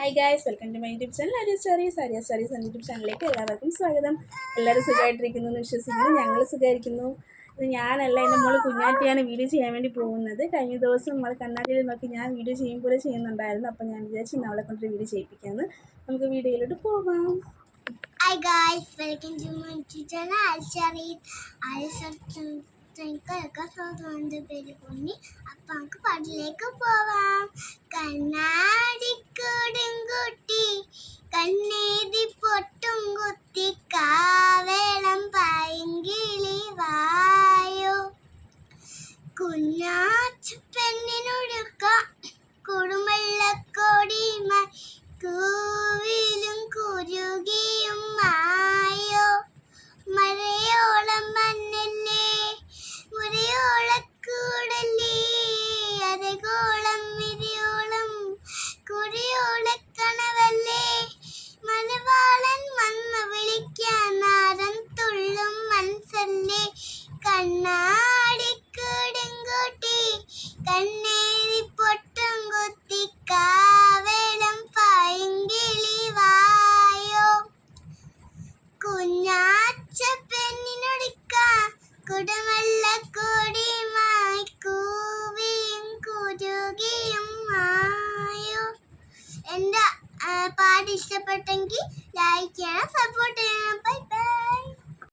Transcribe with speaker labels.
Speaker 1: Hi guys, welcome to my YouTube channel Arya stories YouTube ചാനലിലേക്ക് എല്ലാവർക്കും സ്വാഗതം. എല്ലാവരും സുഖമായിട്ടിരിക്കുന്നു എന്ന് വിശ്വസിക്കുന്നു. ഞങ്ങൾ സുഖമായിരിക്കുന്നു. ഇത് ഞാനല്ല, എൻ്റെ മോള് കുഞ്ഞാറ്റിയാണ് വീഡിയോ ചെയ്യാൻ വേണ്ടി പോകുന്നത്. കഴിഞ്ഞ ദിവസം നമ്മൾ കണ്ണാടിയിൽ നോക്കി ഞാൻ വീഡിയോ പോലെ ചെയ്യുന്നുണ്ടായിരുന്നു. അപ്പോൾ ഞാൻ വിചാരിച്ചു ഇന്ന് അവളെ കൊണ്ടൊരു വീഡിയോ ചെയ്യിപ്പിക്കാമെന്ന്. നമുക്ക് വീഡിയോയിലോട്ട് പോകാം.
Speaker 2: Hi guys, welcome to my YouTube channel Arya stories പേര് പൊന്നി. അപ്പം നമുക്ക് പാട്ടിലേക്ക് പോവാം. കണ്ണാടിക്കൂടും കൂട്ടി കണ്ണേതി പൊട്ടും കുത്തി കാവേളം പൈങ്കിളി വായോ, കുഞ്ഞാച്ചു പെണ്ണിനൊടുക്ക കുടുംബള്ളക്കോടിയുമായി കൂവിലും കുരുകിയും മായോ, മഴയോളം മണ്ണല്ലേ മുരയോളക്കൂടല്ലേ, അരകോളം മിരിയോളം കുറിയോളക്കണവല്ലേ, മലവാളൻ വന്ന് വിളിക്കാൻ നാരൻ തുള്ളും മനസ്സല്ലേ, കണ്ണാടിക്കൂടും കൂട്ടി കണ്ണേരി പൊട്ടും കുത്തി കാവേളം പൈങ്കിളി വായോ, കുഞ്ഞാച്ച പെണ്ണിനൊടുക്ക കുടമല്ല കൊടിയുമായി കൂവിയും കുരുകിയും മായോ. എൻ്റെ പാട്ട് ഇഷ്ടപ്പെട്ടെങ്കിൽ ലൈക്ക് ചെയ്യണം, സപ്പോർട്ട് ചെയ്യണം. Bye bye.